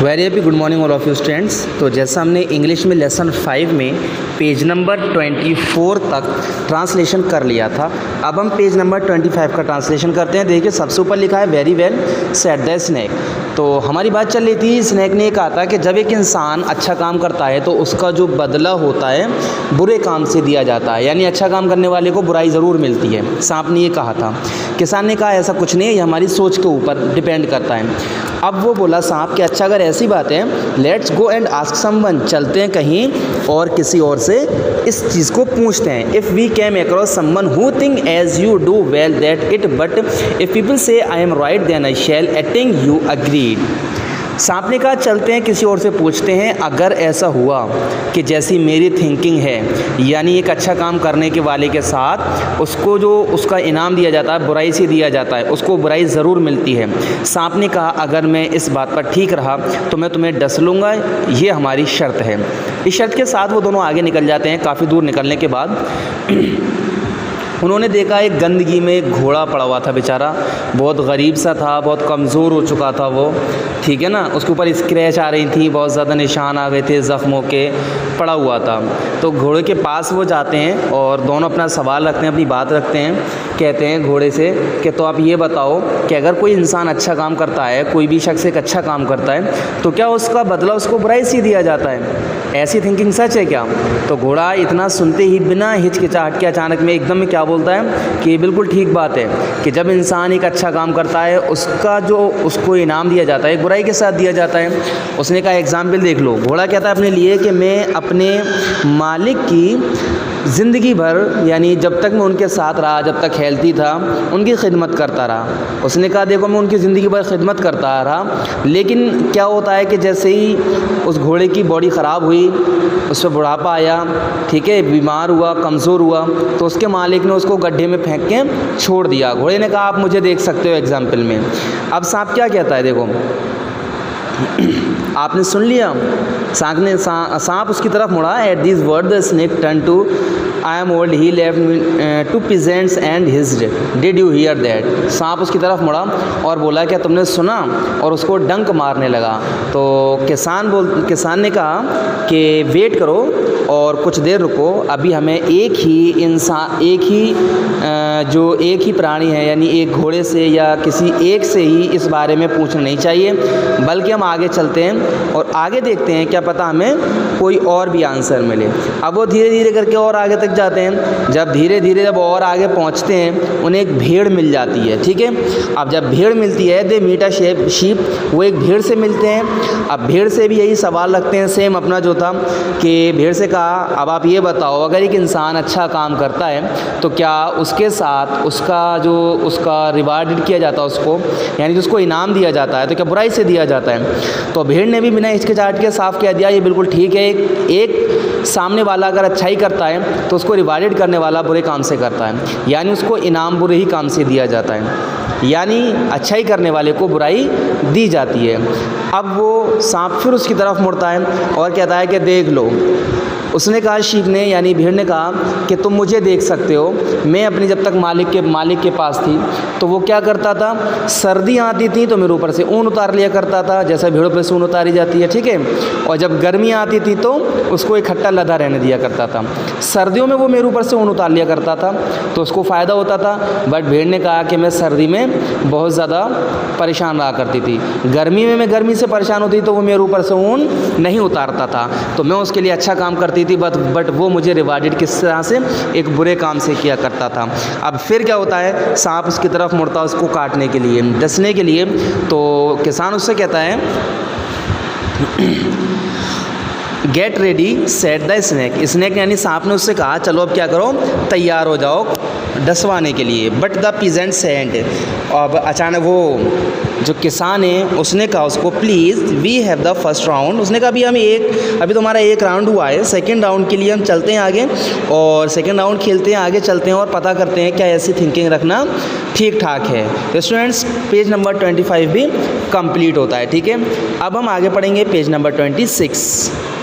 Very happy good morning all of you students. तो जैसा हमने इंग्लिश में लेसन 5 में पेज नंबर 24 तक ट्रांसलेशन कर लिया था, अब हम पेज नंबर 25 का ट्रांसलेशन करते हैं। देखिए सबसे ऊपर लिखा है very well said the snake. तो हमारी बात चल रही थी, स्नैक ने कहा था कि जब एक इंसान अच्छा काम करता है तो उसका जो बदला होता है बुरे काम से दिया जाता है, यानी अच्छा काम करने वाले को बुराई ज़रूर मिलती है। सांप ने ये कहा था। किसान ने कहा ऐसा कुछ नहीं है, ये हमारी सोच के ऊपर डिपेंड करता है। अब वो बोला सांप कि अच्छा अगर ऐसी बात है, let's go and ask someone, चलते हैं कहीं और किसी और से इस चीज़ को पूछते हैं। If we came across someone who think as you do well that it, but if people say I am right then I shall attain you agreed. सांप ने कहा चलते हैं किसी और से पूछते हैं, अगर ऐसा हुआ कि जैसी मेरी थिंकिंग है, यानी एक अच्छा काम करने के वाले के साथ उसको जो उसका इनाम दिया जाता है बुराई से दिया जाता है, उसको बुराई ज़रूर मिलती है। सांप ने कहा अगर मैं इस बात पर ठीक रहा तो मैं तुम्हें डस लूँगा, ये हमारी शर्त है। इस शर्त के साथ वो दोनों आगे निकल जाते हैं। काफ़ी दूर निकलने के बाद उन्होंने देखा एक गंदगी में एक घोड़ा पड़ा हुआ था, बेचारा बहुत गरीब सा था, बहुत कमज़ोर हो चुका था वो, ठीक है ना। उसके ऊपर स्क्रैच आ रही थी, बहुत ज़्यादा निशान आ गए थे ज़ख्मों के, पड़ा हुआ था। तो घोड़े के पास वो जाते हैं और दोनों अपना सवाल रखते हैं, अपनी बात रखते हैं। कहते हैं घोड़े से कि तो आप ये बताओ कि अगर कोई इंसान अच्छा काम करता है, कोई भी शख्स एक अच्छा काम करता है, तो क्या उसका बदला उसको बुराई से दिया जाता है? ऐसी थिंकिंग सच है क्या? तो घोड़ा इतना सुनते ही बिना हिचकिचाहट के अचानक में एकदम में क्या बोलता है कि बिल्कुल ठीक बात है कि जब इंसान एक अच्छा काम करता है उसका जो उसको इनाम दिया जाता है एक बुराई के साथ दिया जाता है। उसने कहा एग्जाम्पल देख लो। घोड़ा कहता है अपने लिए कि मैं अपने मालिक की ज़िंदगी भर, यानी जब तक मैं उनके साथ रहा, जब तक हेल्थी था, उनकी खिदमत करता रहा। उसने कहा देखो मैं उनकी ज़िंदगी भर खिदमत करता रहा, लेकिन क्या होता है कि जैसे ही उस घोड़े की बॉडी ख़राब हुई, उस पर बुढ़ापा आया, ठीक है, बीमार हुआ, कमज़ोर हुआ, तो उसके मालिक ने उसको गड्ढे में फेंक के छोड़ दिया। घोड़े ने कहा आप मुझे देख सकते हो एग्जाम्पल में। अब सांप क्या कहता है देखो, आपने सुन लिया। सांप उसकी तरफ मुड़ा। At this word the snake turn to I am old he left to peasants and hissed did you hear that. सांप उसकी तरफ मुड़ा और बोला क्या तुमने सुना, और उसको डंक मारने लगा। तो किसान ने कहा कि वेट करो और कुछ देर रुको, अभी हमें एक ही प्राणी है, यानी एक घोड़े से या किसी एक से ही इस बारे में पूछना नहीं चाहिए, बल्कि हम आगे चलते हैं और आगे देखते हैं, क्या पता हमें कोई और भी आंसर मिले। अब वो धीरे धीरे करके और आगे तक जाते हैं। जब धीरे धीरे जब और आगे पहुंचते हैं, उन्हें एक भेड़ मिल जाती है, ठीक है। अब जब भेड़ मिलती है, दे मीट अ शीप, वो एक भेड़ से मिलते हैं। अब भेड़ से भी यही सवाल रखते हैं, सेम अपना जो था, कि भेड़ से कहा अब आप ये बताओ अगर एक इंसान अच्छा काम करता है तो क्या उसके साथ उसका रिवार्ड किया जाता है, उसको यानी जिसको इनाम दिया जाता है, तो क्या बुराई से दिया जाता है? तो भेड़ ने भी बिना हिचकिचाहट के साफ कह दिया ये बिल्कुल ठीक है। एक सामने वाला अगर अच्छाई करता है तो उसको रिवार्डेड करने वाला बुरे काम से करता है, यानी उसको इनाम बुरे ही काम से दिया जाता है, यानी अच्छाई करने वाले को बुराई दी जाती है। अब वो सांप फिर उसकी तरफ मुड़ता है और कहता है कि देख लो। उसने कहा, शीप ने यानी भेड़ ने कहा कि तुम मुझे देख सकते हो, मैं अपनी जब तक मालिक के पास थी तो वो क्या करता था, सर्दी आती थी तो मेरे ऊपर से ऊन उतार लिया करता था, जैसा भेड़ों पर से ऊन उतारी जाती है, ठीक है। और जब गर्मी आती थी तो उसको इकट्ठा लदा रहने दिया करता था। सर्दियों में वो मेरे ऊपर से ऊन उतार लिया करता था तो उसको फ़ायदा होता था। बट भेड़ ने कहा कि मैं सर्दी में बहुत ज़्यादा परेशान रहा करती थी, गर्मी में मैं गर्मी से परेशान होती तो वो मेरे ऊपर से ऊन नहीं उतारता था, तो मैं उसके लिए अच्छा काम करती थी, बट वो मुझे रिवार्डेड किस तरह से, एक बुरे काम से किया करता था। अब फिर क्या होता है, सांप उसकी तरफ मुड़ता है उसको काटने के लिए, डसने के लिए। तो किसान उससे कहता है get ready set the snake यानी सांप ने उससे कहा चलो अब क्या करो, तैयार हो जाओ डसवाने के लिए। बट द पीजेंट सेंट, अब अचानक वो जो किसान है उसने कहा उसको please we have the first round. उसने कहा अभी तुम्हारा एक राउंड हुआ है, सेकंड राउंड के लिए हम चलते हैं आगे और सेकंड राउंड खेलते हैं, आगे चलते हैं और पता करते हैं क्या ऐसी थिंकिंग रखना ठीक ठाक है। तो स्टूडेंट्स पेज नंबर 25 भी कंप्लीट होता है, ठीक है। अब हम आगे पढ़ेंगे पेज नंबर 26।